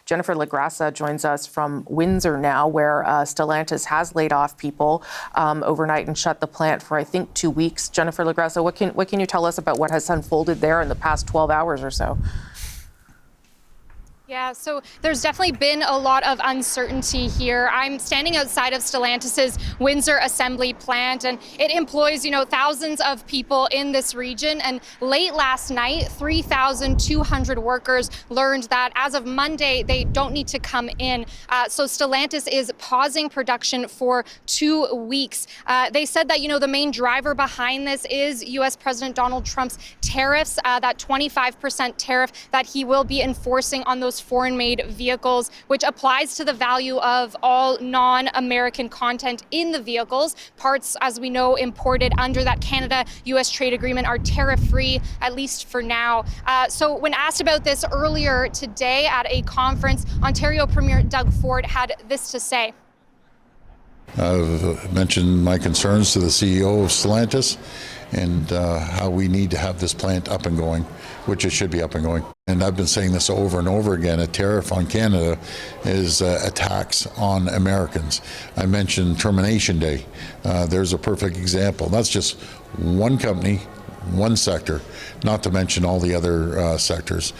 Jennifer LaGrassa joins us from Windsor now, where Stellantis has laid off people overnight and shut the plant for, I think, 2 weeks. Jennifer LaGrassa, what can you tell us about what has unfolded there in the past 12 hours or so? Yeah, so there's definitely been a lot of uncertainty here. I'm standing outside of Stellantis's Windsor assembly plant, and it employs, thousands of people in this region. And late last night, 3,200 workers learned that as of Monday, they don't need to come in. So Stellantis is pausing production for 2 weeks. They said that, the main driver behind this is U.S. President Donald Trump's tariffs, that 25% tariff that he will be enforcing on those foreign-made vehicles, which applies to the value of all non-American content in the vehicles. Parts, as we know, imported under that Canada-U.S. trade agreement are tariff-free, at least for now. So when asked about this earlier today at a conference, Ontario Premier Doug Ford had this to say. I've mentioned my concerns to the CEO of Stellantis and how we need to have this plant up and going, which it should be up and going. And I've been saying this over and over again, a tariff on Canada is a tax on Americans. I mentioned Termination Day. There's a perfect example. That's just one company, one sector, not to mention all the other sectors.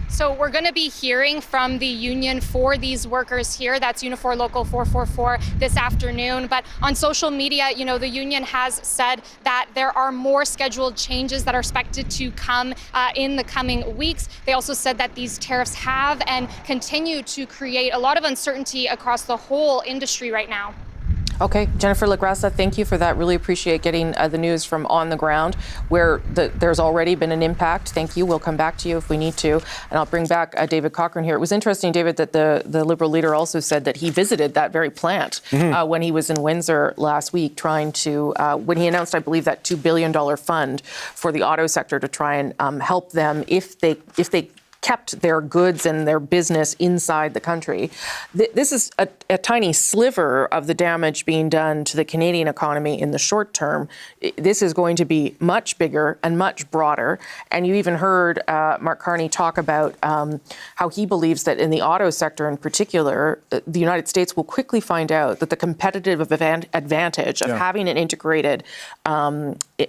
So we're going to be hearing from the union for these workers here. That's Unifor Local 444 this afternoon. But on social media, the union has said that there are more scheduled changes that are expected to come in the coming weeks. They also said that these tariffs have and continue to create a lot of uncertainty across the whole industry right now. Okay, Jennifer LaGrassa, thank you for that. Really appreciate getting the news from on the ground where there's already been an impact. Thank you. We'll come back to you if we need to. And I'll bring back David Cochrane here. It was interesting, David, that the Liberal leader also said that he visited that very plant when he was in Windsor last week trying to, when he announced, I believe, that $2 billion fund for the auto sector to try and help them if they kept their goods and their business inside the country. This is a tiny sliver of the damage being done to the Canadian economy in the short term. This is going to be much bigger and much broader. And you even heard Mark Carney talk about how he believes that in the auto sector in particular, the United States will quickly find out that the competitive advantage of having an integrated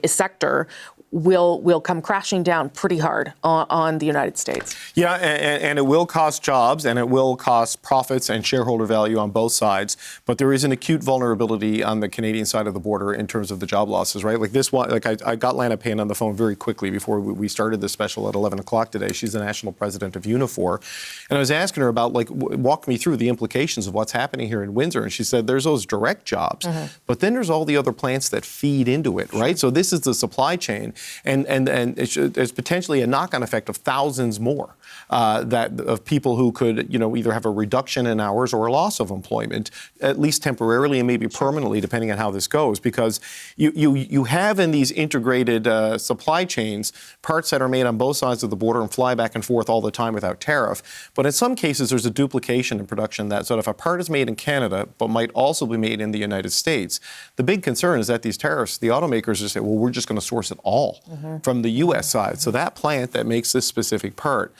sector will come crashing down pretty hard on the United States. Yeah, and it will cost jobs and it will cost profits and shareholder value on both sides. But there is an acute vulnerability on the Canadian side of the border in terms of the job losses, right? Like this one, I got Lana Payne on the phone very quickly before we started this special at 11 o'clock today. She's the national president of Unifor. And I was asking her about, walk me through the implications of what's happening here in Windsor. And she said, there's those direct jobs, but then there's all the other plants that feed into it, right? So this is the supply chain. And there's potentially a knock-on effect of thousands more of people who could, either have a reduction in hours or a loss of employment, at least temporarily and maybe permanently, depending on how this goes. Because you have in these integrated supply chains parts that are made on both sides of the border and fly back and forth all the time without tariff. But in some cases, there's a duplication in production that if a part is made in Canada but might also be made in the United States, the big concern is that these tariffs, the automakers just say, well, we're just going to source it all from the U.S. side. So that plant that makes this specific part,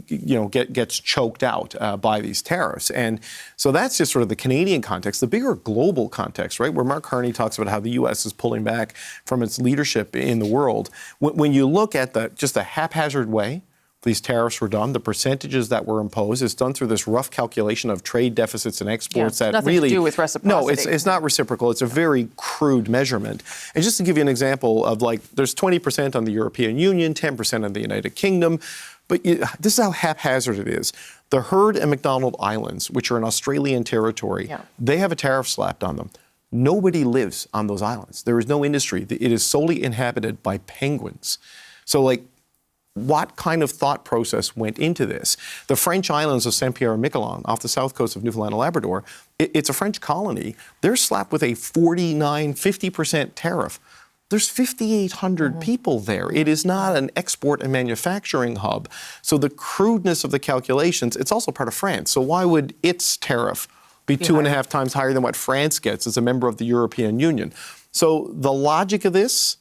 gets choked out by these tariffs. And so that's just sort of the Canadian context. The bigger global context, right, where Mark Carney talks about how the U.S. is pulling back from its leadership in the world. When you look at the haphazard way these tariffs were done, the percentages that were imposed, it's done through this rough calculation of trade deficits and exports that nothing really to do with reciprocity. No, it's not reciprocal. It's a very crude measurement. And just to give you an example of there's 20% on the European Union, 10% on the United Kingdom. But this is how haphazard it is. The Heard and McDonald Islands, which are in Australian territory, they have a tariff slapped on them. Nobody lives on those islands. There is no industry. It is solely inhabited by penguins. So what kind of thought process went into this? The French islands of Saint-Pierre and Miquelon off the south coast of Newfoundland and Labrador, it's a French colony. They're slapped with a 50% tariff. There's 5,800 people there. It is not an export and manufacturing hub. So the crudeness of the calculations, it's also part of France. So why would its tariff be 2.5 times higher than what France gets as a member of the European Union? So the logic of this,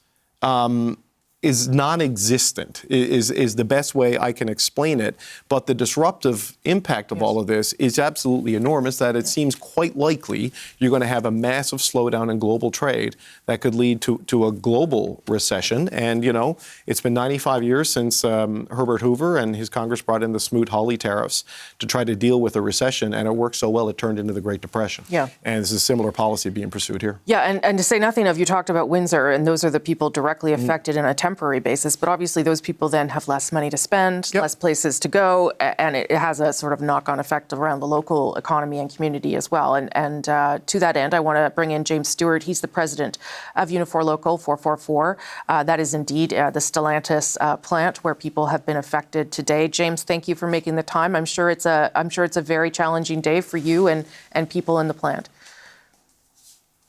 is non-existent, is the best way I can explain it. But the disruptive impact of all of this is absolutely enormous, that it seems quite likely you're going to have a massive slowdown in global trade that could lead to a global recession. And, you know, it's been 95 years since Herbert Hoover and his Congress brought in the Smoot-Hawley tariffs to try to deal with a recession, and it worked so well it turned into the Great Depression. Yeah. And there's a similar policy being pursued here. Yeah, and to say nothing of, you talked about Windsor, and those are the people directly affected in a temporary basis, but obviously those people then have less money to spend, less places to go, and it has a sort of knock-on effect around the local economy and community as well. And to that end, I want to bring in James Stewart. He's the president of Unifor Local 444. That is indeed the Stellantis plant where people have been affected today. James, thank you for making the time. I'm sure it's a very challenging day for you and people in the plant.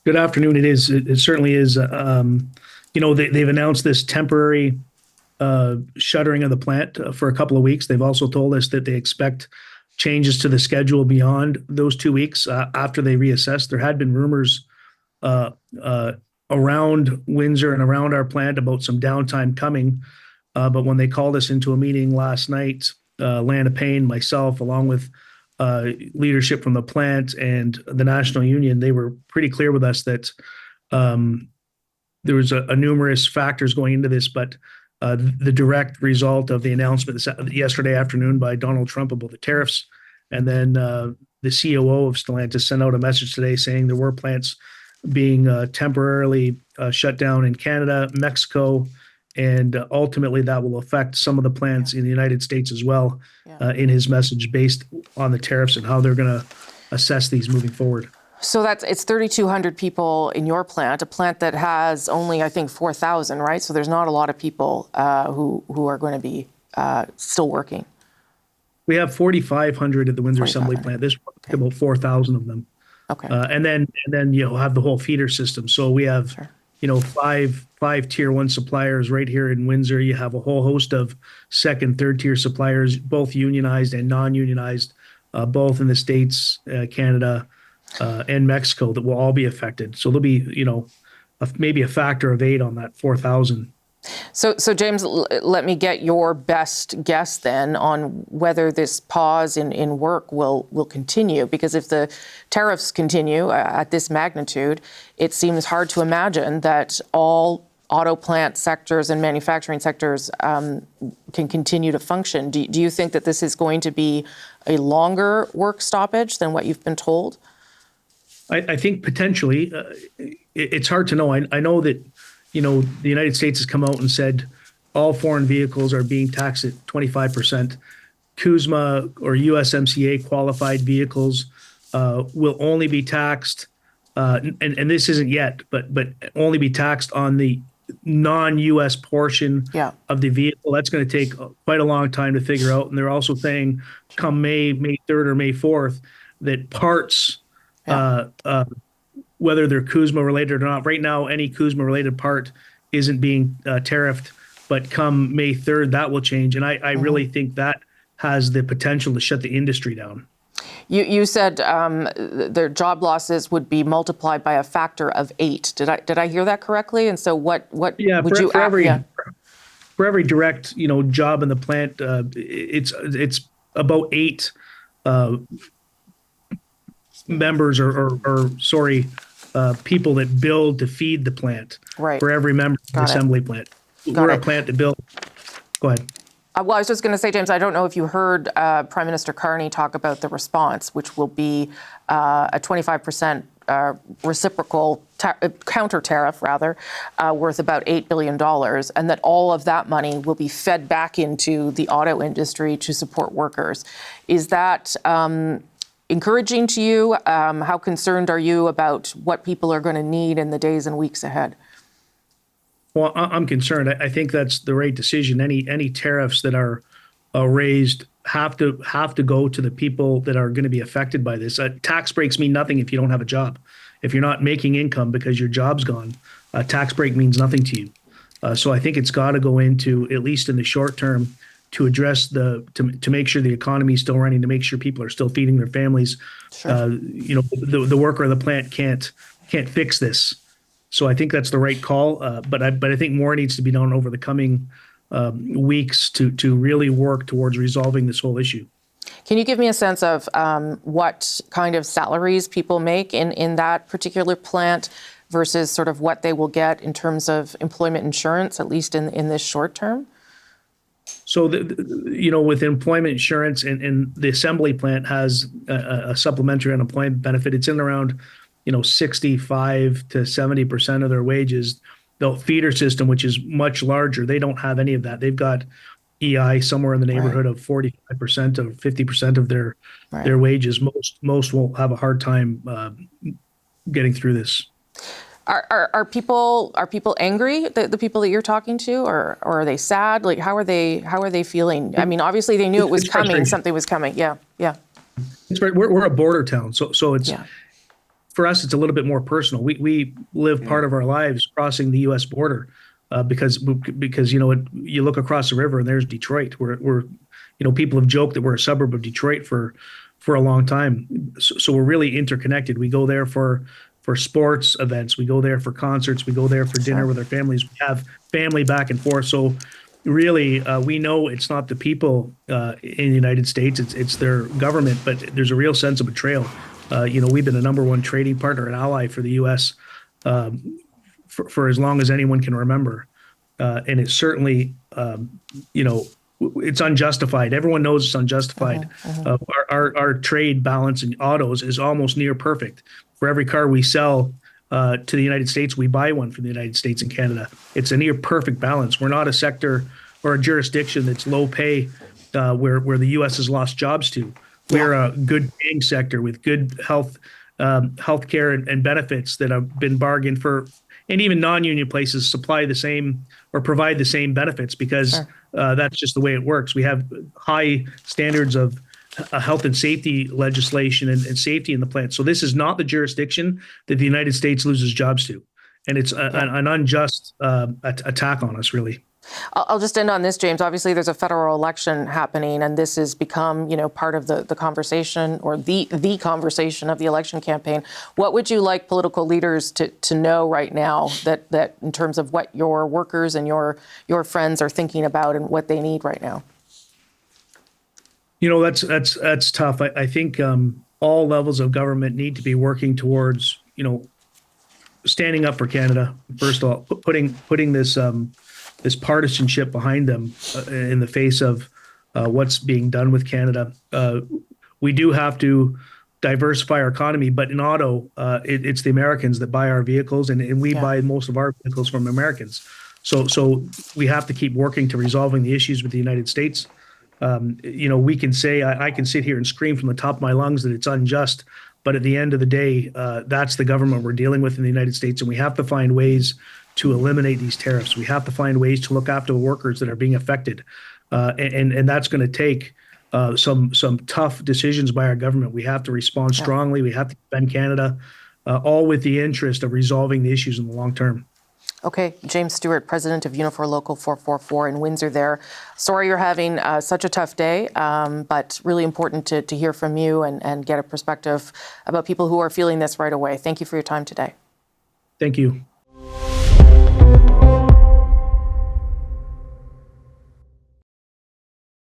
Good afternoon. It is. It certainly is. You know, they've announced this temporary shuttering of the plant for a couple of weeks. They've also told us that they expect changes to the schedule beyond those 2 weeks after they reassess. There had been rumors around Windsor and around our plant about some downtime coming. But when they called us into a meeting last night, Lana Payne, myself, along with leadership from the plant and the National Union, they were pretty clear with us that there was a numerous factors going into this, but the direct result of the announcement yesterday afternoon by Donald Trump about the tariffs, and then the COO of Stellantis sent out a message today saying there were plants being temporarily shut down in Canada, Mexico, and ultimately that will affect some of the plants in the United States as well, in his message based on the tariffs and how they're going to assess these moving forward. So it's 3,200 people in your plant, a plant that has only, I think, 4,000, right? So there's not a lot of people who are going to be still working. We have 4,500 at the Windsor Assembly Plant. There's about 4,000 of them. Okay. And then you'll have the whole feeder system. So we have, you know, five tier one suppliers right here in Windsor. You have a whole host of second, third tier suppliers, both unionized and non-unionized, both in the States, Canada, and Mexico, that will all be affected. So there'll be, you know, maybe a factor of 8 on that 4,000. So James, let me get your best guess then on whether this pause in work will continue, because if the tariffs continue at this magnitude, it seems hard to imagine that all auto plant sectors and manufacturing sectors can continue to function. Do you think that this is going to be a longer work stoppage than what you've been told? I think potentially. It's hard to know. I know that, you know, the United States has come out and said all foreign vehicles are being taxed at 25%. CUSMA or USMCA qualified vehicles will only be taxed, and this isn't yet, but only be taxed on the non-U.S. portion of the vehicle. That's going to take quite a long time to figure out. And they're also saying come May 3rd or May 4th that parts, whether they're CUSMA related or not. Right now, any CUSMA related part isn't being tariffed, but come May 3rd, that will change. And I really think that has the potential to shut the industry down. You said their job losses would be multiplied by a factor of 8. Did I hear that correctly? And so what would you for every direct, you know, job in the plant, it's about 8 members or people that build to feed the plant for every member of the assembly plant. We're a plant that build. Go ahead. Well, I was just going to say, James, I don't know if you heard Prime Minister Carney talk about the response, which will be a 25% reciprocal counter tariff, worth about $8 billion, and that all of that money will be fed back into the auto industry to support workers. Is that encouraging to you? How concerned are you about what people are going to need in the days and weeks ahead? Well, I'm concerned. I think that's the right decision. Any tariffs that are raised have to go to the people that are going to be affected by this. Tax breaks mean nothing if you don't have a job. If you're not making income because your job's gone, a tax break means nothing to you. So I think it's got to go into, at least in the short term, to address to make sure the economy is still running, to make sure people are still feeding their families. You know, the worker of the plant can't fix this. So I think that's the right call. But I think more needs to be done over the coming weeks to really work towards resolving this whole issue. Can you give me a sense of what kind of salaries people make in that particular plant versus sort of what they will get in terms of employment insurance, at least in this short term? So, with employment insurance and the assembly plant has a supplementary unemployment benefit. It's in around, 65 to 70% of their wages. The feeder system, which is much larger, they don't have any of that. They've got EI somewhere in the neighborhood of 45% or 50% of their wages. Most will have a hard time getting through this. Are people angry, the people that you're talking to, or are they sad? Like, how are they feeling? I mean, obviously they knew it was coming, something was coming. Yeah. It's right. We're a border town, so it's for us. It's a little bit more personal. We live part of our lives crossing the U.S. border because you look across the river and there's Detroit. We're people have joked that we're a suburb of Detroit for a long time. So we're really interconnected. We go there for sports events. We go there for concerts. We go there for dinner with our families. We have family back and forth. So really, we know it's not the people in the United States. It's their government, but there's a real sense of betrayal. We've been the number one trading partner and ally for the U.S. For as long as anyone can remember. And it's certainly, it's unjustified. Everyone knows it's unjustified. Our trade balance in autos is almost near perfect. For every car we sell to the United States, we buy one from the United States and Canada. It's a near perfect balance. We're not a sector or a jurisdiction that's low pay where the U.S. has lost jobs to. We're a good paying sector with good health care and benefits that have been bargained for. And even non-union places supply the same or provide the same benefits because that's just the way it works. We have high standards of health and safety legislation and safety in the plant. So this is not the jurisdiction that the United States loses jobs to. And it's an unjust attack on us, really. I'll just end on this, James. Obviously, there's a federal election happening, and this has become, part of the conversation or the conversation of the election campaign. What would you like political leaders to know right now that in terms of what your workers and your friends are thinking about and what they need right now? That's tough. I think all levels of government need to be working towards, standing up for Canada. First of all, putting this partisanship behind them in the face of what's being done with Canada. We do have to diversify our economy, but in auto, it's the Americans that buy our vehicles, and we buy most of our vehicles from Americans. So we have to keep working to resolving the issues with the United States. We can say, I can sit here and scream from the top of my lungs that it's unjust, but at the end of the day, that's the government we're dealing with in the United States, and we have to find ways to eliminate these tariffs. We have to find ways to look after the workers that are being affected. And that's going to take some tough decisions by our government. We have to respond strongly. We have to defend Canada, all with the interest of resolving the issues in the long term. Okay, James Stewart, president of Unifor Local 444 in Windsor there. Sorry you're having such a tough day, but really important to hear from you and get a perspective about people who are feeling this right away. Thank you for your time today. Thank you.